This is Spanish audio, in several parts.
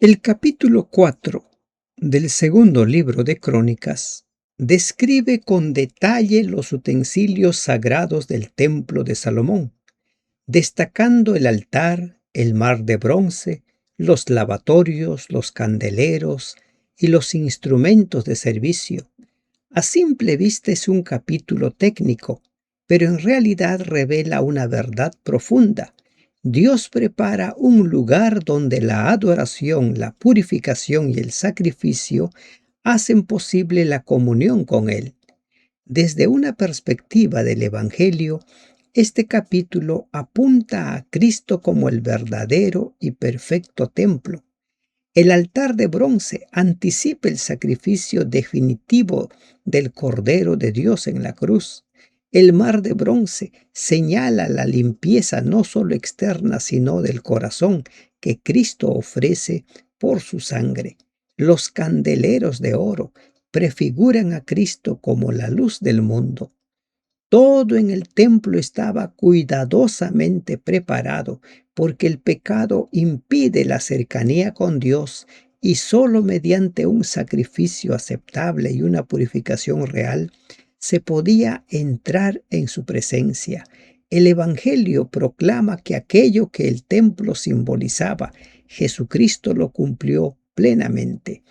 El capítulo 4 del segundo libro de Crónicas describe con detalle los utensilios sagrados del templo de Salomón, destacando el altar, el mar de bronce, los lavatorios, los candeleros y los instrumentos de servicio. A simple vista es un capítulo técnico, pero en realidad revela una verdad profunda. Dios prepara un lugar donde la adoración, la purificación y el sacrificio hacen posible la comunión con Él. Desde una perspectiva del Evangelio, este capítulo apunta a Cristo como el verdadero y perfecto templo. El altar de bronce anticipa el sacrificio definitivo del Cordero de Dios en la cruz. El mar de bronce señala la limpieza no solo externa, sino del corazón que Cristo ofrece por su sangre. Los candeleros de oro prefiguran a Cristo como la luz del mundo. Todo en el templo estaba cuidadosamente preparado, porque el pecado impide la cercanía con Dios y solo mediante un sacrificio aceptable y una purificación real se podía entrar en su presencia. El Evangelio proclama que aquello que el templo simbolizaba, Jesucristo lo cumplió plenamente.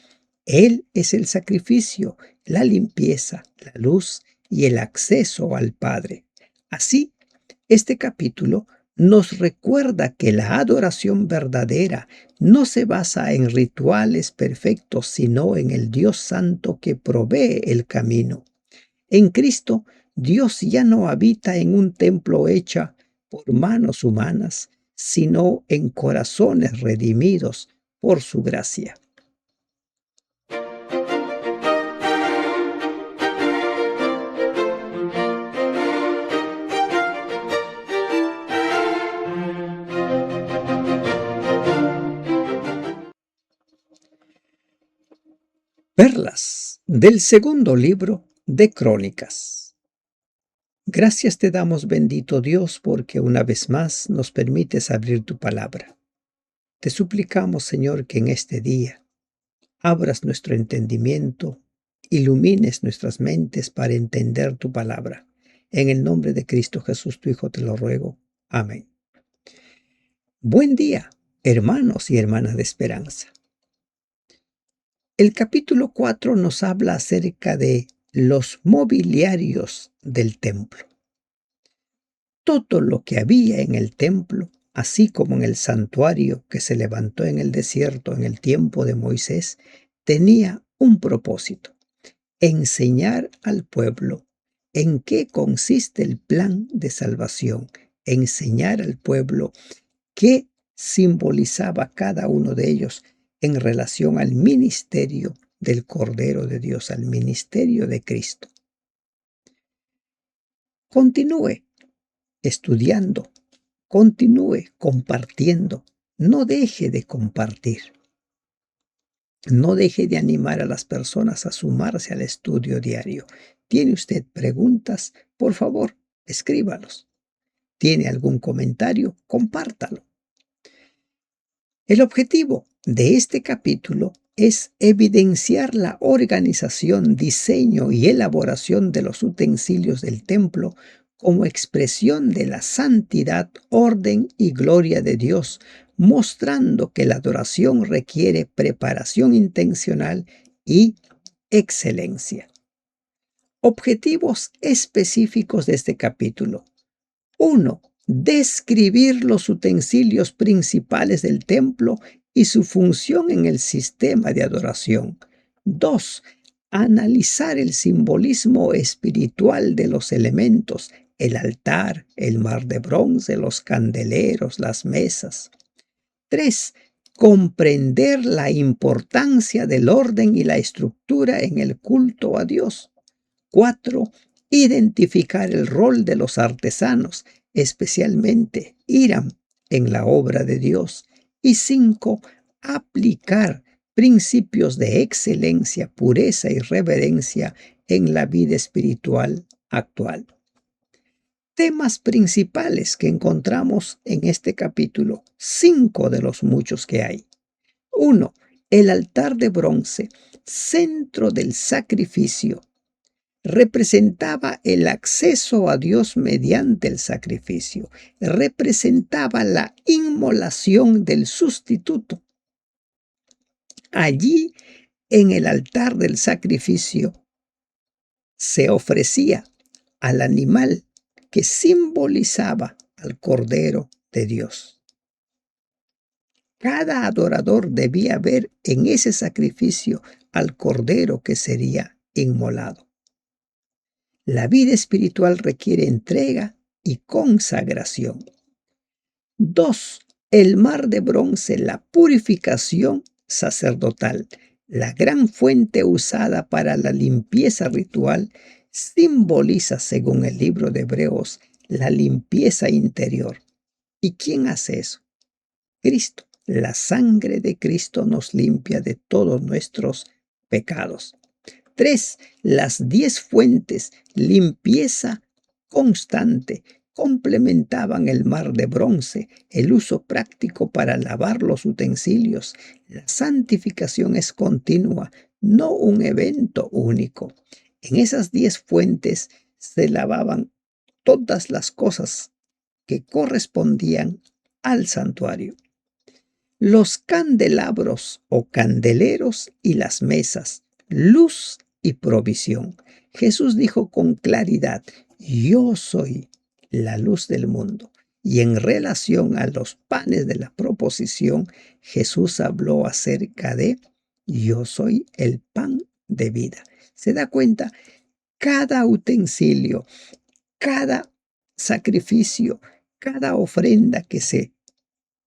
Él es el sacrificio, la limpieza, la luz y el acceso al Padre. Así, este capítulo nos recuerda que la adoración verdadera no se basa en rituales perfectos, sino en el Dios Santo que provee el camino. En Cristo, Dios ya no habita en un templo hecho por manos humanas, sino en corazones redimidos por su gracia. Perlas del segundo libro de Crónicas. Gracias te damos, bendito Dios, porque una vez más nos permites abrir tu palabra. Te suplicamos, Señor, que en este día abras nuestro entendimiento, ilumines nuestras mentes para entender tu palabra. En el nombre de Cristo Jesús, tu Hijo, te lo ruego. Amén. Buen día, hermanos y hermanas de esperanza. El capítulo 4 nos habla acerca de los mobiliarios del templo. Todo lo que había en el templo, así como en el santuario que se levantó en el desierto en el tiempo de Moisés, tenía un propósito: enseñar al pueblo en qué consiste el plan de salvación, enseñar al pueblo qué simbolizaba cada uno de ellos en relación al ministerio del Cordero de Dios, al ministerio de Cristo. Continúe estudiando, continúe compartiendo, no deje de compartir. No deje de animar a las personas a sumarse al estudio diario. ¿Tiene usted preguntas? Por favor, escríbalos. ¿Tiene algún comentario? Compártalo. El objetivo de este capítulo es evidenciar la organización, diseño y elaboración de los utensilios del templo como expresión de la santidad, orden y gloria de Dios, mostrando que la adoración requiere preparación intencional y excelencia. Objetivos específicos de este capítulo. 1. Describir los utensilios principales del templo y su función en el sistema de adoración. 2. Analizar el simbolismo espiritual de los elementos: el altar, el mar de bronce, los candeleros, las mesas. 3. Comprender la importancia del orden y la estructura en el culto a Dios. 4. Identificar el rol de los artesanos, especialmente Hiram, en la obra de Dios. Y 5. Aplicar principios de excelencia, pureza y reverencia en la vida espiritual actual. Temas principales que encontramos en este capítulo, 5 de los muchos que hay. 1. El altar de bronce, centro del sacrificio, representaba el acceso a Dios mediante el sacrificio, representaba la inmolación del sustituto. Allí, en el altar del sacrificio, se ofrecía al animal que simbolizaba al Cordero de Dios. Cada adorador debía ver en ese sacrificio al Cordero que sería inmolado. La vida espiritual requiere entrega y consagración. 2. El mar de bronce, la purificación sacerdotal. La gran fuente usada para la limpieza ritual simboliza, según el libro de Hebreos, la limpieza interior. ¿Y quién hace eso? Cristo. La sangre de Cristo nos limpia de todos nuestros pecados. 3. Las 10 fuentes, limpieza constante, complementaban el mar de bronce, el uso práctico para lavar los utensilios. La santificación es continua, no un evento único. En esas 10 fuentes se lavaban todas las cosas que correspondían al santuario. Los candelabros o candeleros y las mesas, luz y provisión. Jesús dijo con claridad, yo soy la luz del mundo. Y en relación a los panes de la proposición, Jesús habló acerca de yo soy el pan de vida. ¿Se da cuenta? Cada utensilio, cada sacrificio, cada ofrenda que se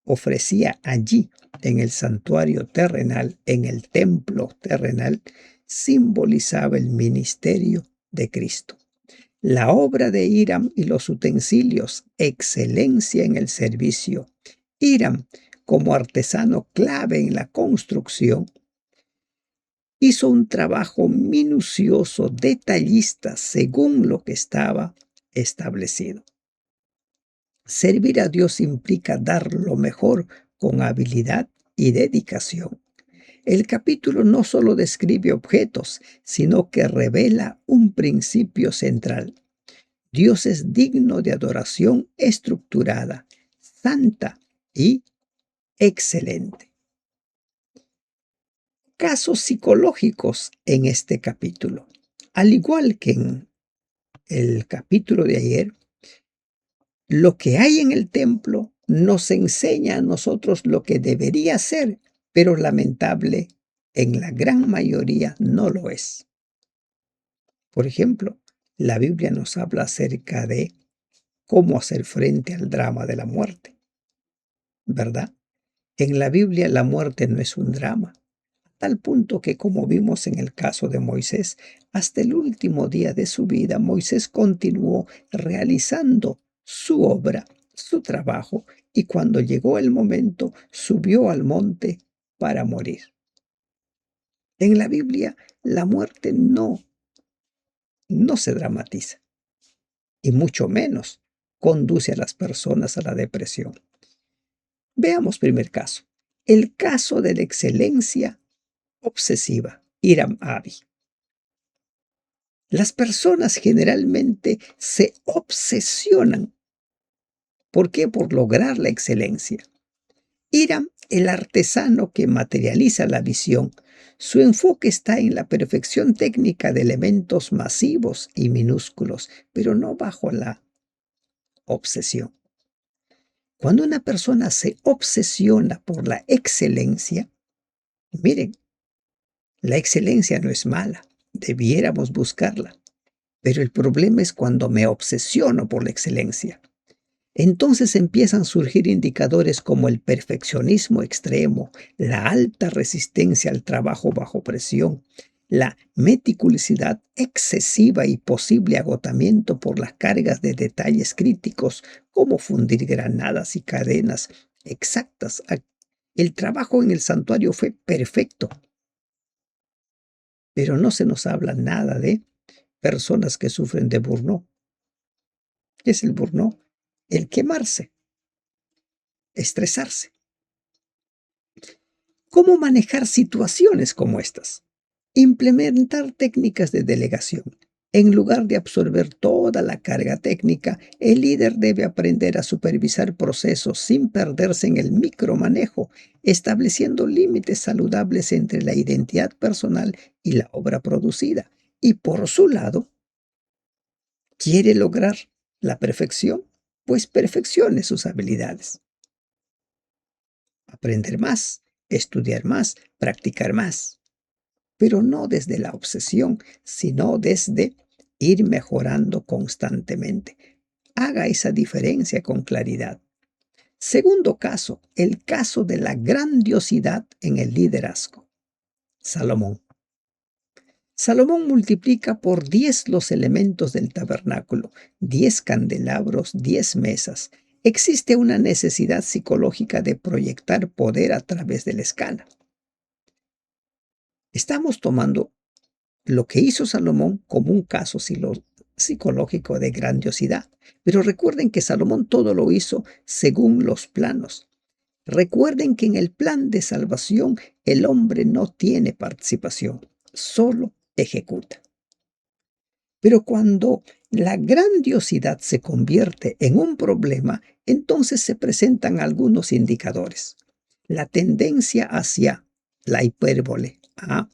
ofrecía allí en el santuario terrenal, en el templo terrenal, simbolizaba el ministerio de Cristo. La obra de Hiram y los utensilios, excelencia en el servicio. Hiram, como artesano clave en la construcción, hizo un trabajo minucioso, detallista, según lo que estaba establecido. Servir a Dios implica dar lo mejor con habilidad y dedicación. El capítulo no solo describe objetos, sino que revela un principio central. Dios es digno de adoración estructurada, santa y excelente. Casos psicológicos en este capítulo. Al igual que en el capítulo de ayer, lo que hay en el templo nos enseña a nosotros lo que debería ser, pero lamentable, en la gran mayoría no lo es. Por ejemplo, la Biblia nos habla acerca de cómo hacer frente al drama de la muerte, ¿verdad? En la Biblia la muerte no es un drama, a tal punto que, como vimos en el caso de Moisés, hasta el último día de su vida, Moisés continuó realizando su obra, su trabajo, y cuando llegó el momento, subió al monte para morir. En la Biblia, la muerte no se dramatiza, y mucho menos conduce a las personas a la depresión. Veamos primer caso. El caso de la excelencia obsesiva, Hiram Abi. Las personas generalmente se obsesionan. ¿Por qué? Por lograr la excelencia. Hiram, el artesano que materializa la visión, su enfoque está en la perfección técnica de elementos masivos y minúsculos, pero no bajo la obsesión. Cuando una persona se obsesiona por la excelencia, miren, la excelencia no es mala, debiéramos buscarla, pero el problema es cuando me obsesiono por la excelencia. Entonces empiezan a surgir indicadores como el perfeccionismo extremo, la alta resistencia al trabajo bajo presión, la meticulosidad excesiva y posible agotamiento por las cargas de detalles críticos, como fundir granadas y cadenas exactas. El trabajo en el santuario fue perfecto, pero no se nos habla nada de personas que sufren de burnout. ¿Qué es el burnout? El quemarse, estresarse. ¿Cómo manejar situaciones como estas? Implementar técnicas de delegación. En lugar de absorber toda la carga técnica, el líder debe aprender a supervisar procesos sin perderse en el micromanejo, estableciendo límites saludables entre la identidad personal y la obra producida. Y por su lado, ¿quiere lograr la perfección? Pues perfeccione sus habilidades. Aprender más, estudiar más, practicar más, pero no desde la obsesión, sino desde ir mejorando constantemente. Haga esa diferencia con claridad. Segundo caso, el caso de la grandiosidad en el liderazgo. Salomón. Salomón multiplica por 10 los elementos del tabernáculo, 10 candelabros, 10 mesas. Existe una necesidad psicológica de proyectar poder a través de la escala. Estamos tomando lo que hizo Salomón como un caso psicológico de grandiosidad. Pero recuerden que Salomón todo lo hizo según los planos. Recuerden que en el plan de salvación el hombre no tiene participación, solo ejecuta. Pero cuando la grandiosidad se convierte en un problema, entonces se presentan algunos indicadores. La tendencia hacia la hipérbole, a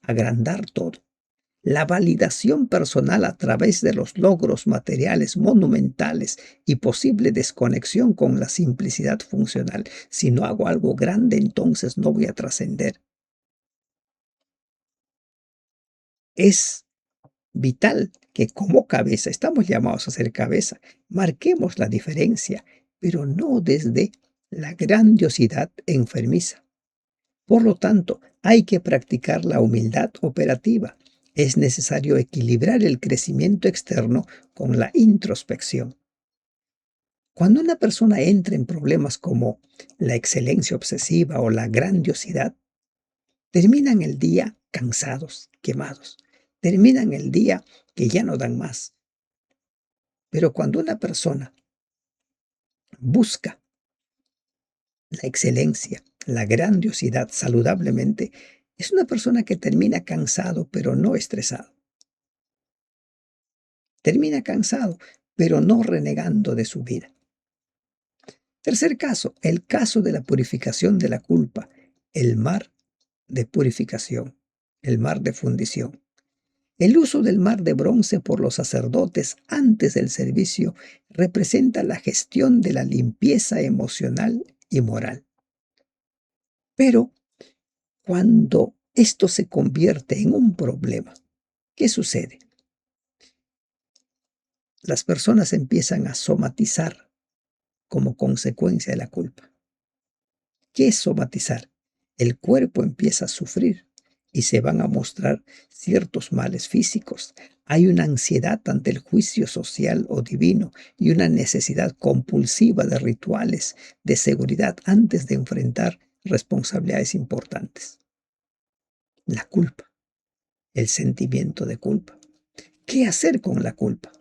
agrandar todo. La validación personal a través de los logros materiales monumentales y posible desconexión con la simplicidad funcional. Si no hago algo grande, entonces no voy a trascender. Es vital que como cabeza, estamos llamados a ser cabeza, marquemos la diferencia, pero no desde la grandiosidad enfermiza. Por lo tanto, hay que practicar la humildad operativa. Es necesario equilibrar el crecimiento externo con la introspección. Cuando una persona entra en problemas como la excelencia obsesiva o la grandiosidad, terminan el día cansados, quemados. Terminan el día que ya no dan más. Pero cuando una persona busca la excelencia, la grandiosidad saludablemente, es una persona que termina cansado, pero no estresado. Termina cansado, pero no renegando de su vida. Tercer caso, el caso de la purificación de la culpa, el mar de purificación, el mar de fundición. El uso del mar de bronce por los sacerdotes antes del servicio representa la gestión de la limpieza emocional y moral. Pero cuando esto se convierte en un problema, ¿qué sucede? Las personas empiezan a somatizar como consecuencia de la culpa. ¿Qué es somatizar? El cuerpo empieza a sufrir y se van a mostrar ciertos males físicos. Hay una ansiedad ante el juicio social o divino y una necesidad compulsiva de rituales de seguridad antes de enfrentar responsabilidades importantes. La culpa, el sentimiento de culpa. ¿Qué hacer con la culpa?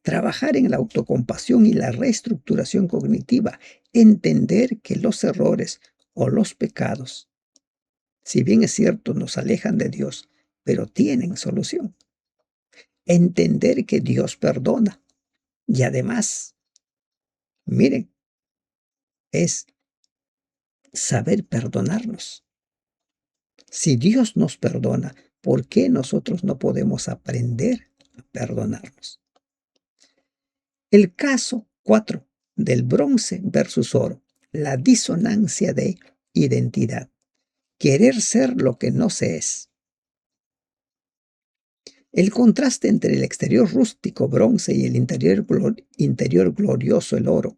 Trabajar en la autocompasión y la reestructuración cognitiva, entender que los errores o los pecados, si bien es cierto, nos alejan de Dios, pero tienen solución. Entender que Dios perdona y además, miren, es saber perdonarnos. Si Dios nos perdona, ¿por qué nosotros no podemos aprender a perdonarnos? El caso 4 del bronce versus oro, la disonancia de identidad, querer ser lo que no se es. El contraste entre el exterior rústico bronce y el interior glorioso el oro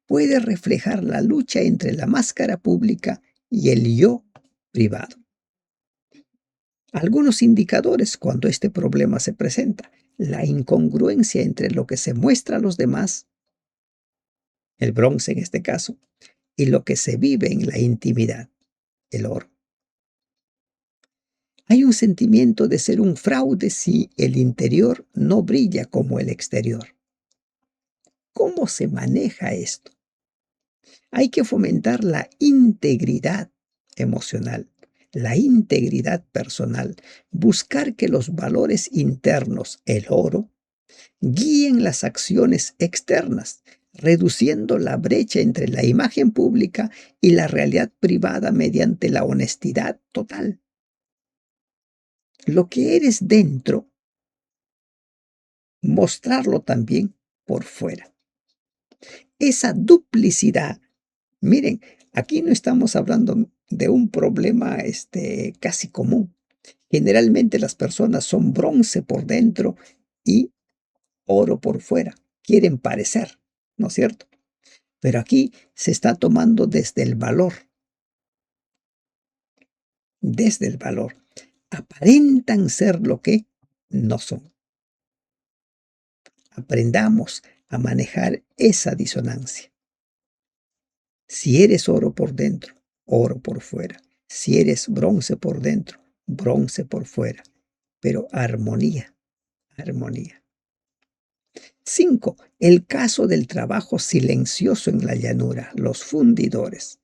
puede reflejar la lucha entre la máscara pública y el yo privado. Algunos indicadores cuando este problema se presenta: la incongruencia entre lo que se muestra a los demás, el bronce en este caso, y lo que se vive en la intimidad, el oro. Hay un sentimiento de ser un fraude si el interior no brilla como el exterior. ¿Cómo se maneja esto? Hay que fomentar la integridad emocional, la integridad personal, buscar que los valores internos, el oro, guíen las acciones externas, reduciendo la brecha entre la imagen pública y la realidad privada mediante la honestidad total. Lo que eres dentro, mostrarlo también por fuera. Esa duplicidad, miren, aquí no estamos hablando de un problema casi común. Generalmente las personas son bronce por dentro y oro por fuera. Quieren parecer, ¿no es cierto? Pero aquí se está tomando desde el valor. Aparentan ser lo que no son. Aprendamos a manejar esa disonancia. Si eres oro por dentro, oro por fuera. Si eres bronce por dentro, bronce por fuera. Pero armonía, armonía. 5. El caso del trabajo silencioso en la llanura, los fundidores.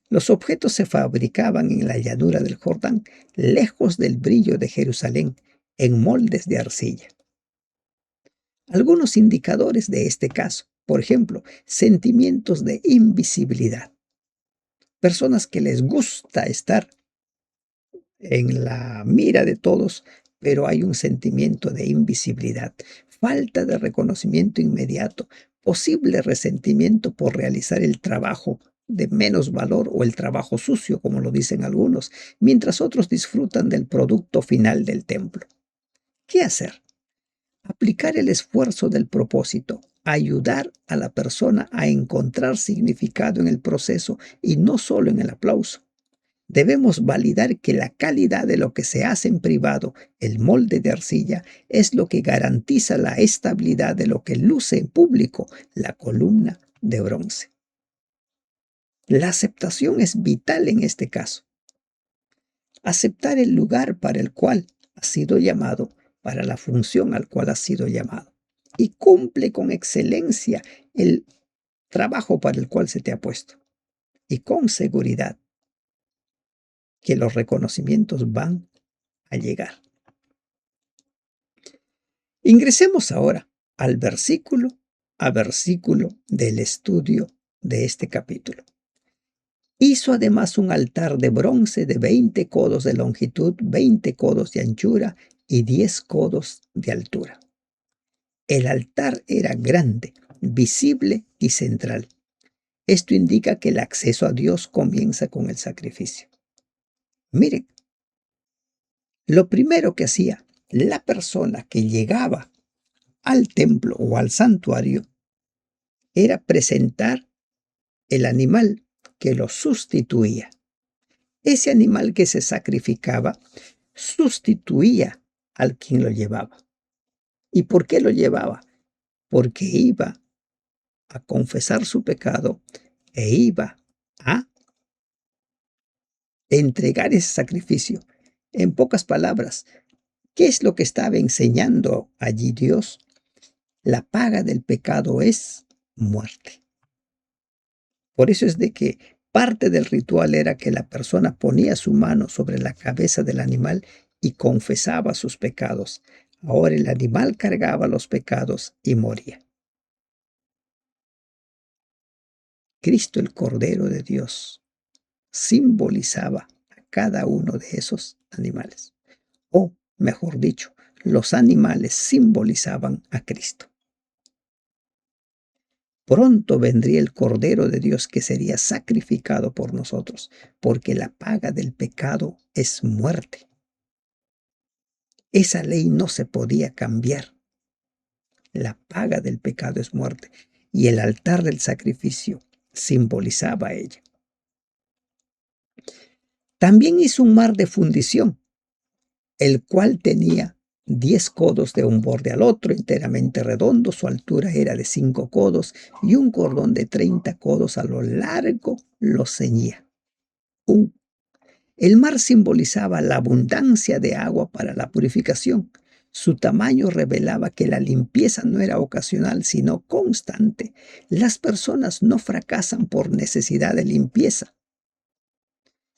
Los objetos se fabricaban en la llanura del Jordán, lejos del brillo de Jerusalén, en moldes de arcilla. Algunos indicadores de este caso, por ejemplo, sentimientos de invisibilidad. Personas que les gusta estar en la mira de todos, pero hay un sentimiento de invisibilidad, falta de reconocimiento inmediato, posible resentimiento por realizar el trabajo de menos valor o el trabajo sucio, como lo dicen algunos, mientras otros disfrutan del producto final del templo. ¿Qué hacer? Aplicar el esfuerzo del propósito, ayudar a la persona a encontrar significado en el proceso y no solo en el aplauso. Debemos validar que la calidad de lo que se hace en privado, el molde de arcilla, es lo que garantiza la estabilidad de lo que luce en público, la columna de bronce. La aceptación es vital en este caso. Aceptar el lugar para el cual has sido llamado, para la función al cual has sido llamado. Y cumple con excelencia el trabajo para el cual se te ha puesto. Y con seguridad que los reconocimientos van a llegar. Ingresemos ahora al versículo a versículo del estudio de este capítulo. Hizo además un altar de bronce de 20 codos de longitud, 20 codos de anchura y 10 codos de altura. El altar era grande, visible y central. Esto indica que el acceso a Dios comienza con el sacrificio. Miren, lo primero que hacía la persona que llegaba al templo o al santuario era presentar el animal que lo sustituía. Ese animal que se sacrificaba sustituía al quien lo llevaba. ¿Y por qué lo llevaba? Porque iba a confesar su pecado e iba a entregar ese sacrificio. En pocas palabras, ¿qué es lo que estaba enseñando allí Dios? La paga del pecado es muerte. Por eso es de que parte del ritual era que la persona ponía su mano sobre la cabeza del animal y confesaba sus pecados. Ahora el animal cargaba los pecados y moría. Cristo, el Cordero de Dios, simbolizaba a cada uno de esos animales. O, mejor dicho, los animales simbolizaban a Cristo. Pronto vendría el Cordero de Dios que sería sacrificado por nosotros, porque la paga del pecado es muerte. Esa ley no se podía cambiar. La paga del pecado es muerte, y el altar del sacrificio simbolizaba ella. También hizo un mar de fundición, el cual tenía 10 codos de un borde al otro, enteramente redondo. Su altura era de 5 codos y un cordón de 30 codos a lo largo lo ceñía. El mar simbolizaba la abundancia de agua para la purificación. Su tamaño revelaba que la limpieza no era ocasional, sino constante. Las personas no fracasan por necesidad de limpieza,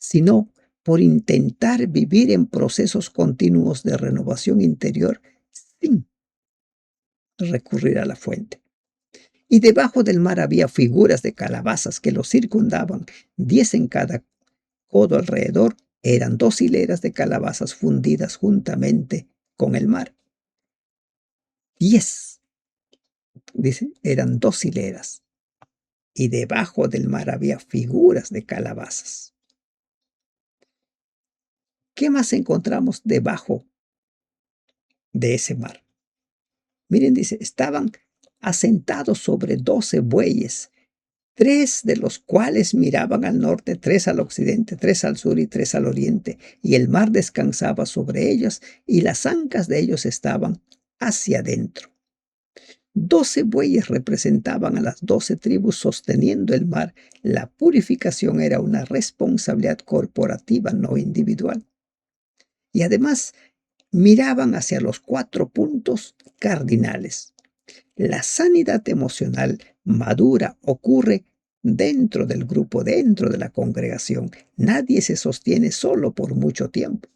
sino por intentar vivir en procesos continuos de renovación interior sin recurrir a la fuente. Y debajo del mar había figuras de calabazas que lo circundaban, 10 en cada codo alrededor. Eran 2 hileras de calabazas fundidas juntamente con el mar. 10, dice, eran 2 hileras. Y debajo del mar había figuras de calabazas. ¿Qué más encontramos debajo de ese mar? Miren, dice, estaban asentados sobre 12 bueyes, 3 de los cuales miraban al norte, 3 al occidente, 3 al sur y 3 al oriente, y el mar descansaba sobre ellos, y las ancas de ellos estaban hacia adentro. 12 bueyes representaban a las 12 tribus sosteniendo el mar. La purificación era una responsabilidad corporativa, no individual. Y además miraban hacia los 4 puntos cardinales. La sanidad emocional madura ocurre dentro del grupo, dentro de la congregación. Nadie se sostiene solo por mucho tiempo.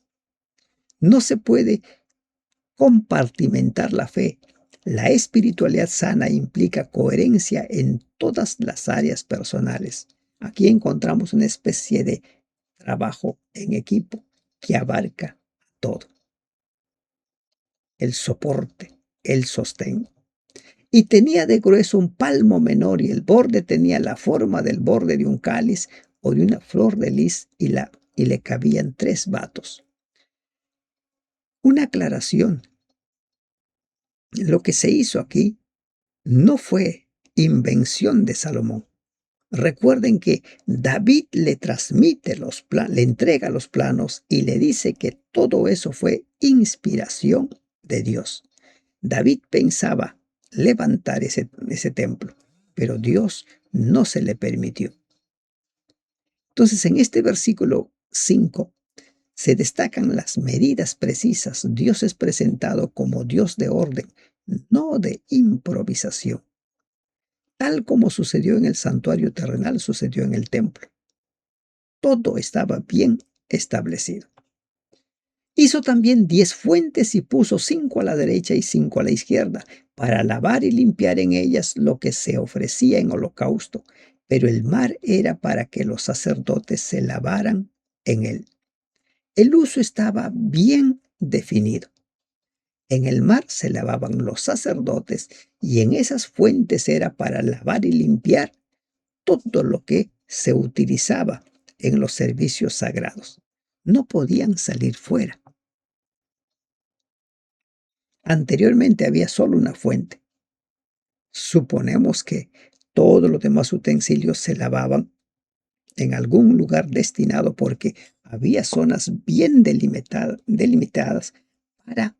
No se puede compartimentar la fe. La espiritualidad sana implica coherencia en todas las áreas personales. Aquí encontramos una especie de trabajo en equipo que abarca todo. El soporte, el sostén. Y tenía de grueso un palmo menor, y el borde tenía la forma del borde de un cáliz o de una flor de lis, y le cabían 3 batos. Una aclaración. Lo que se hizo aquí no fue invención de Salomón. Recuerden que David le transmite le entrega los planos y le dice que todo eso fue inspiración de Dios. David pensaba levantar ese templo, pero Dios no se le permitió. Entonces, en este versículo 5 se destacan las medidas precisas. Dios es presentado como Dios de orden, no de improvisación. Tal como sucedió en el santuario terrenal, sucedió en el templo. Todo estaba bien establecido. Hizo también 10 fuentes y puso 5 a la derecha y 5 a la izquierda, para lavar y limpiar en ellas lo que se ofrecía en holocausto. Pero el mar era para que los sacerdotes se lavaran en él. El uso estaba bien definido. En el mar se lavaban los sacerdotes, y en esas fuentes era para lavar y limpiar todo lo que se utilizaba en los servicios sagrados. No podían salir fuera. Anteriormente había solo una fuente. Suponemos que todos los demás utensilios se lavaban en algún lugar destinado, porque había zonas bien delimitadas para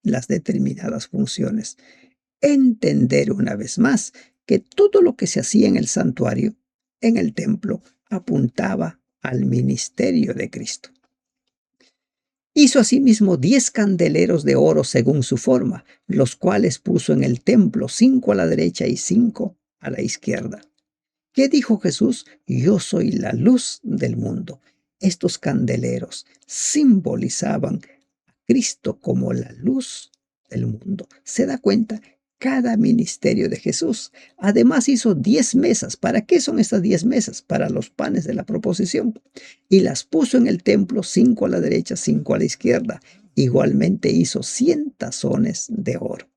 las determinadas funciones. Entender una vez más que todo lo que se hacía en el santuario, en el templo, apuntaba al ministerio de Cristo. Hizo asimismo 10 candeleros de oro según su forma, los cuales puso en el templo, 5 a la derecha y 5 a la izquierda. ¿Qué dijo Jesús? Yo soy la luz del mundo. Estos candeleros simbolizaban a Cristo como la luz del mundo. ¿Se da cuenta? Cada ministerio de Jesús. Además hizo 10 mesas. ¿Para qué son estas 10 mesas? Para los panes de la proposición. Y las puso en el templo, 5 a la derecha, 5 a la izquierda. Igualmente hizo 100 tazones de oro.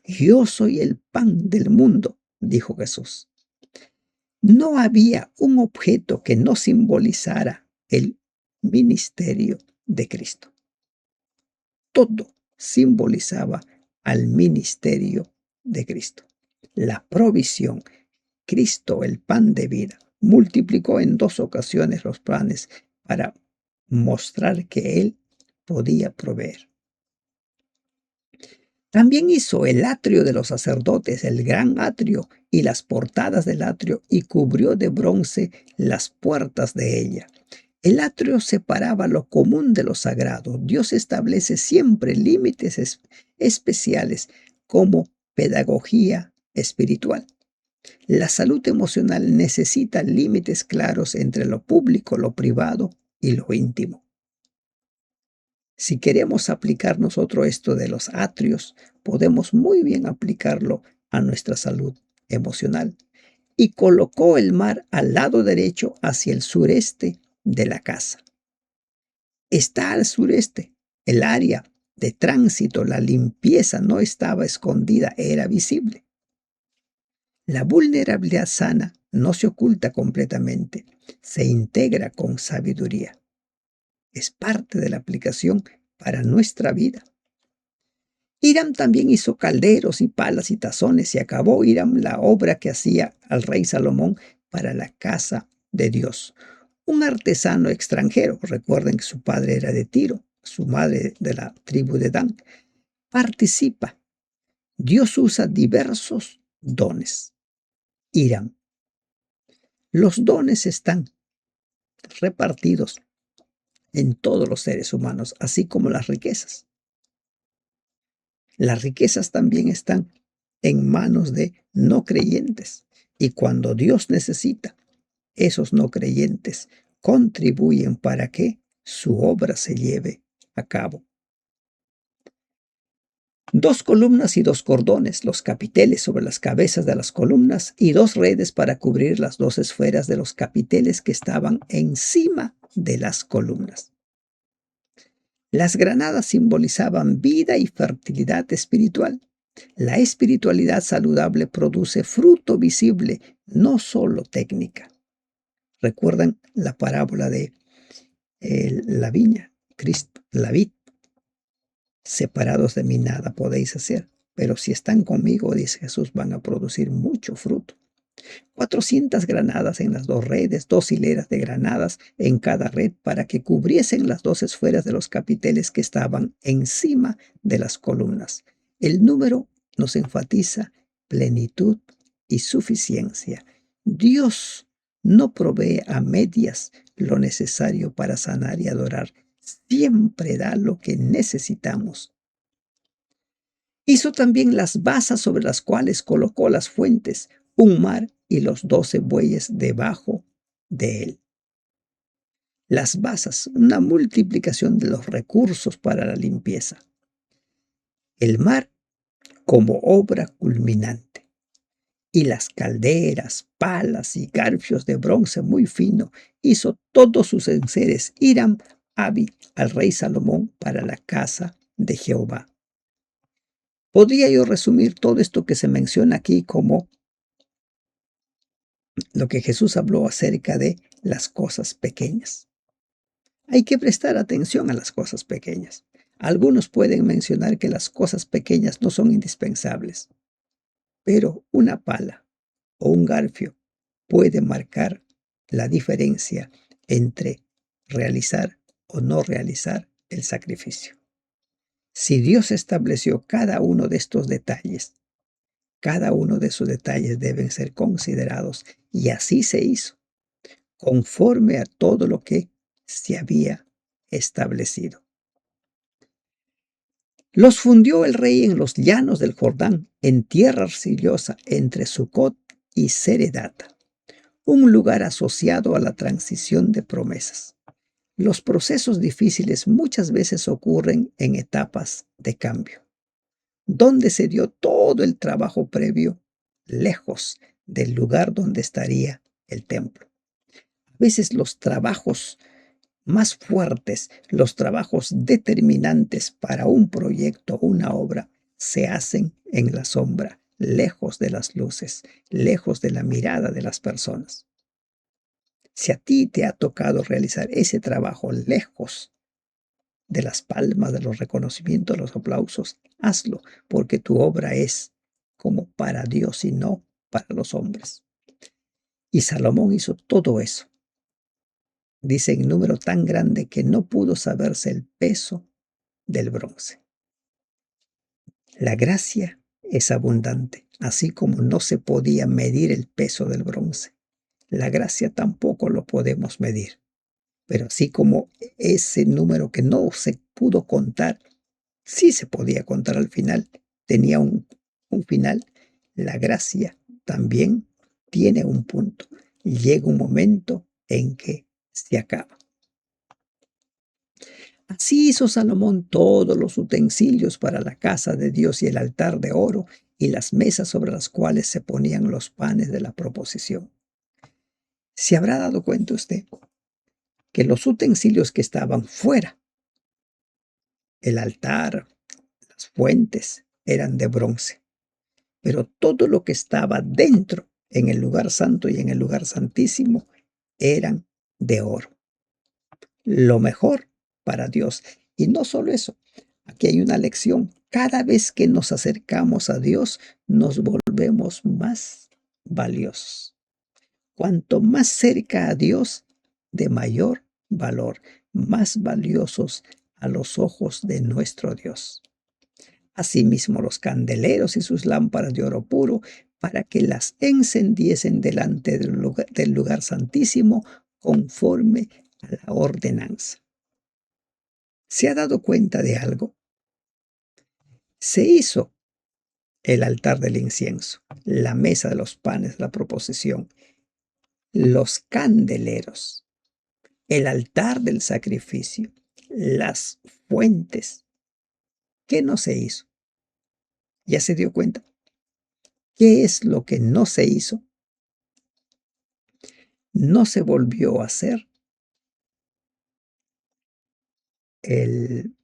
Yo soy el pan del mundo, dijo Jesús. No había un objeto que no simbolizara el ministerio de Cristo. Todo simbolizaba al ministerio de Cristo. La provisión. Cristo, el pan de vida, multiplicó en 2 ocasiones los panes para mostrar que Él podía proveer. También hizo el atrio de los sacerdotes, el gran atrio, y las portadas del atrio, y cubrió de bronce las puertas de ella. El atrio separaba lo común de lo sagrado. Dios establece siempre límites especiales como pedagogía espiritual. La salud emocional necesita límites claros entre lo público, lo privado y lo íntimo. Si queremos aplicar nosotros esto de los atrios, podemos muy bien aplicarlo a nuestra salud emocional. Y colocó el mar al lado derecho hacia el sureste de la casa. Está al sureste. El área de tránsito, la limpieza no estaba escondida, era visible. La vulnerabilidad sana no se oculta completamente, se integra con sabiduría. Es parte de la aplicación para nuestra vida. Hiram también hizo calderos y palas y tazones y acabó Hiram la obra que hacía al rey Salomón para la casa de Dios. Un artesano extranjero, recuerden que su padre era de Tiro, su madre de la tribu de Dan, participa. Dios usa diversos dones. Hiram. Los dones están repartidos en todos los seres humanos, así como las riquezas. Las riquezas también están en manos de no creyentes. Y cuando Dios necesita, esos no creyentes contribuyen para que su obra se lleve a cabo. 2 columnas y 2 cordones, los capiteles sobre las cabezas de las columnas y 2 redes para cubrir las 2 esferas de los capiteles que estaban encima de las columnas. Las granadas simbolizaban vida y fertilidad espiritual. La espiritualidad saludable produce fruto visible, no solo técnica. ¿Recuerdan la parábola de la viña? Cristo, la vid. Separados de mí nada podéis hacer, pero si están conmigo, dice Jesús, van a producir mucho fruto. 400 granadas en las 2 redes, 2 hileras de granadas en cada red para que cubriesen las 2 esferas de los capiteles que estaban encima de las columnas. El número nos enfatiza plenitud y suficiencia. Dios no provee a medias lo necesario para sanar y adorar. Siempre da lo que necesitamos. Hizo también las basas sobre las cuales colocó las fuentes, un mar y los 12 bueyes debajo de él. Las basas, una multiplicación de los recursos para la limpieza. El mar como obra culminante. Y las calderas, palas y garfios de bronce muy fino hizo todos sus enseres Hiram Abi al rey Salomón para la casa de Jehová. Podría yo resumir todo esto que se menciona aquí como lo que Jesús habló acerca de las cosas pequeñas. Hay que prestar atención a las cosas pequeñas. Algunos pueden mencionar que las cosas pequeñas no son indispensables, pero una pala o un garfio puede marcar la diferencia entre realizar o no realizar el sacrificio. Si Dios estableció cada uno de estos detalles, cada uno de esos detalles deben ser considerados y así se hizo, conforme a todo lo que se había establecido. Los fundió el rey en los llanos del Jordán, en tierra arcillosa entre Sucot y Seredata, un lugar asociado a la transición de promesas. Los procesos difíciles muchas veces ocurren en etapas de cambio, donde se dio todo el trabajo previo lejos del lugar donde estaría el templo. A veces los trabajos más fuertes, los trabajos determinantes para un proyecto o una obra, se hacen en la sombra, lejos de las luces, lejos de la mirada de las personas. Si a ti te ha tocado realizar ese trabajo lejos de las palmas, de los reconocimientos, los aplausos, hazlo, porque tu obra es como para Dios y no para los hombres. Y Salomón hizo todo eso. Dice en número tan grande que no pudo saberse el peso del bronce. La gracia es abundante, así como no se podía medir el peso del bronce. La gracia tampoco lo podemos medir. Pero así como ese número que no se pudo contar, sí se podía contar al final, tenía un final, la gracia también tiene un punto. Llega un momento en que se acaba. Así hizo Salomón todos los utensilios para la casa de Dios y el altar de oro y las mesas sobre las cuales se ponían los panes de la proposición. ¿Se habrá dado cuenta usted que los utensilios que estaban fuera, el altar, las fuentes, eran de bronce, pero todo lo que estaba dentro, en el lugar santo y en el lugar santísimo, eran de oro? Lo mejor para Dios. Y no solo eso, aquí hay una lección. Cada vez que nos acercamos a Dios, nos volvemos más valiosos. Cuanto más cerca a Dios, de mayor valor, más valiosos a los ojos de nuestro Dios. Asimismo, los candeleros y sus lámparas de oro puro, para que las encendiesen delante del lugar santísimo, conforme a la ordenanza. ¿Se ha dado cuenta de algo? Se hizo el altar del incienso, la mesa de los panes, la proposición, los candeleros, el altar del sacrificio, las fuentes. ¿Qué no se hizo? ¿Ya se dio cuenta? ¿Qué es lo que no se hizo? No se volvió a hacer el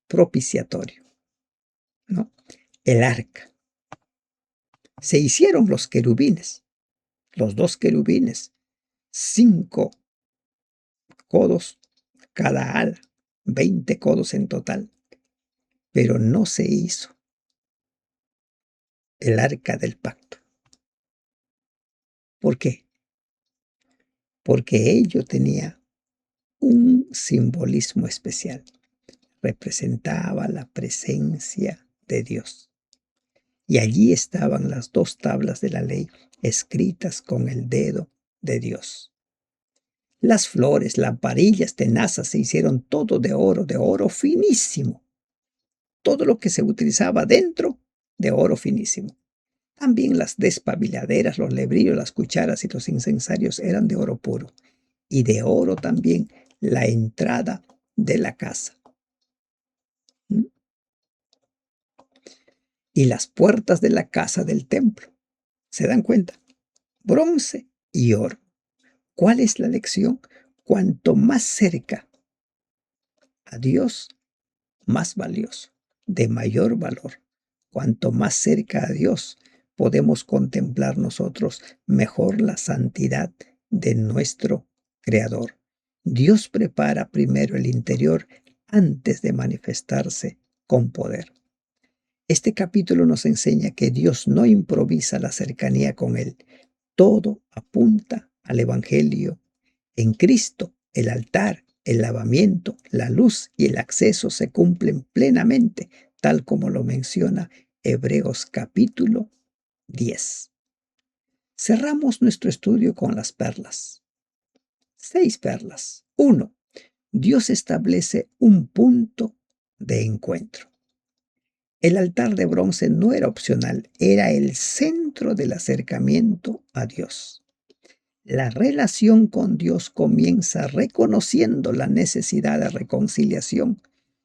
propiciatorio, ¿no? El arca. Se hicieron los querubines, los dos querubines, 5 codos cada ala, 20 codos en total, pero no se hizo el arca del pacto. ¿Por qué? Porque ello tenía un simbolismo especial. Representaba la presencia de Dios. Y allí estaban las 2 tablas de la ley escritas con el dedo de Dios. Las flores, lamparillas, tenazas se hicieron todo de oro finísimo. Todo lo que se utilizaba dentro, de oro finísimo. También las despabiladeras, los lebrillos, las cucharas y los incensarios eran de oro puro. Y de oro también la entrada de la casa. ¿Mm? Y las puertas de la casa del templo. ¿Se dan cuenta? Bronce y oro. ¿Cuál es la lección? Cuanto más cerca a Dios, más valioso, de mayor valor. Cuanto más cerca a Dios, podemos contemplar nosotros mejor la santidad de nuestro Creador. Dios prepara primero el interior antes de manifestarse con poder. Este capítulo nos enseña que Dios no improvisa la cercanía con Él. Todo apunta al Evangelio. En Cristo, el altar, el lavamiento, la luz y el acceso se cumplen plenamente, tal como lo menciona Hebreos capítulo 10. Cerramos nuestro estudio con las perlas. 6 perlas. 1. Dios establece un punto de encuentro. El altar de bronce no era opcional, era el centro del acercamiento a Dios. La relación con Dios comienza reconociendo la necesidad de reconciliación.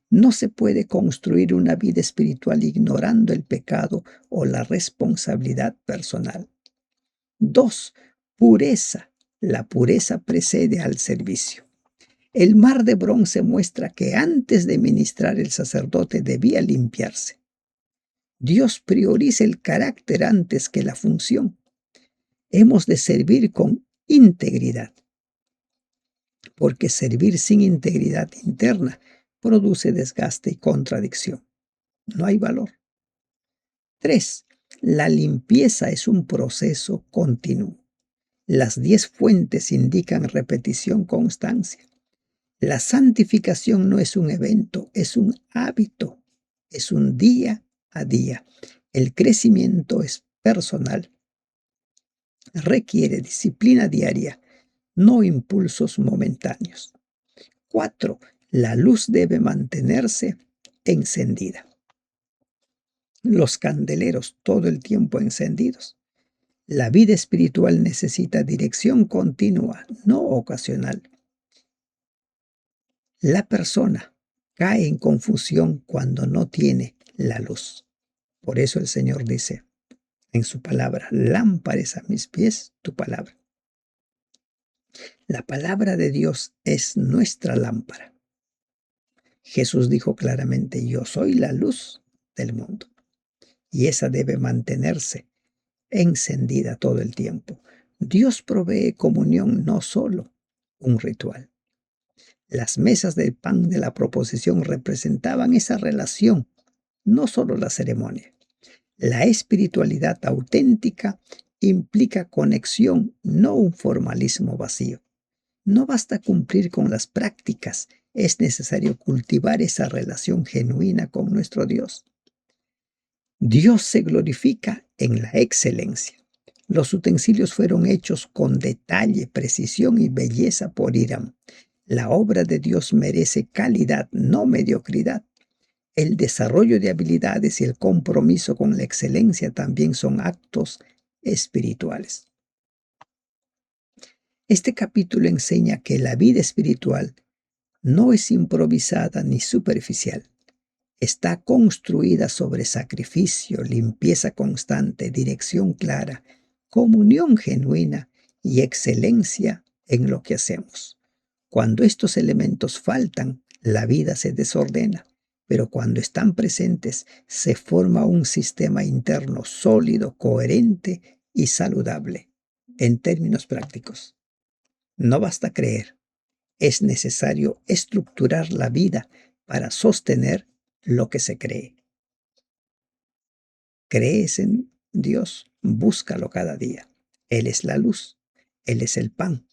No se puede construir una vida espiritual ignorando el pecado o la responsabilidad personal. 2. Pureza. La pureza precede al servicio. El mar de bronce muestra que antes de ministrar el sacerdote debía limpiarse. Dios prioriza el carácter antes que la función. Hemos de servir con integridad, porque servir sin integridad interna produce desgaste y contradicción. No hay valor. 3. La limpieza es un proceso continuo. Las 10 fuentes indican repetición, constancia. La santificación no es un evento, es un hábito, es un día a día. El crecimiento es personal. Requiere disciplina diaria, no impulsos momentáneos. 4. La luz debe mantenerse encendida. Los candeleros todo el tiempo encendidos. La vida espiritual necesita dirección continua, no ocasional. La persona cae en confusión cuando no tiene la luz. Por eso el Señor dice en su palabra, lámpara es a mis pies tu palabra. La palabra de Dios es nuestra lámpara. Jesús dijo claramente, yo soy la luz del mundo. Y esa debe mantenerse encendida todo el tiempo. Dios provee comunión, no solo un ritual. Las mesas del pan de la proposición representaban esa relación, no solo la ceremonia. La espiritualidad auténtica implica conexión, no un formalismo vacío. No basta cumplir con las prácticas, es necesario cultivar esa relación genuina con nuestro Dios. Dios se glorifica en la excelencia. Los utensilios fueron hechos con detalle, precisión y belleza por Hiram. La obra de Dios merece calidad, no mediocridad. El desarrollo de habilidades y el compromiso con la excelencia también son actos espirituales. Este capítulo enseña que la vida espiritual no es improvisada ni superficial. Está construida sobre sacrificio, limpieza constante, dirección clara, comunión genuina y excelencia en lo que hacemos. Cuando estos elementos faltan, la vida se desordena, pero cuando están presentes, se forma un sistema interno sólido, coherente y saludable. En términos prácticos, no basta creer, es necesario estructurar la vida para sostener lo que se cree. ¿Crees en Dios? Búscalo cada día. Él es la luz, Él es el pan,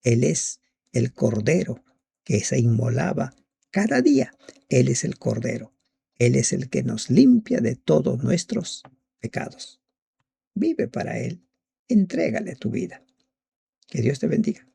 Él es el cordero que se inmolaba cada día. Él es el cordero, Él es el que nos limpia de todos nuestros pecados. Vive para Él, entrégale tu vida. Que Dios te bendiga.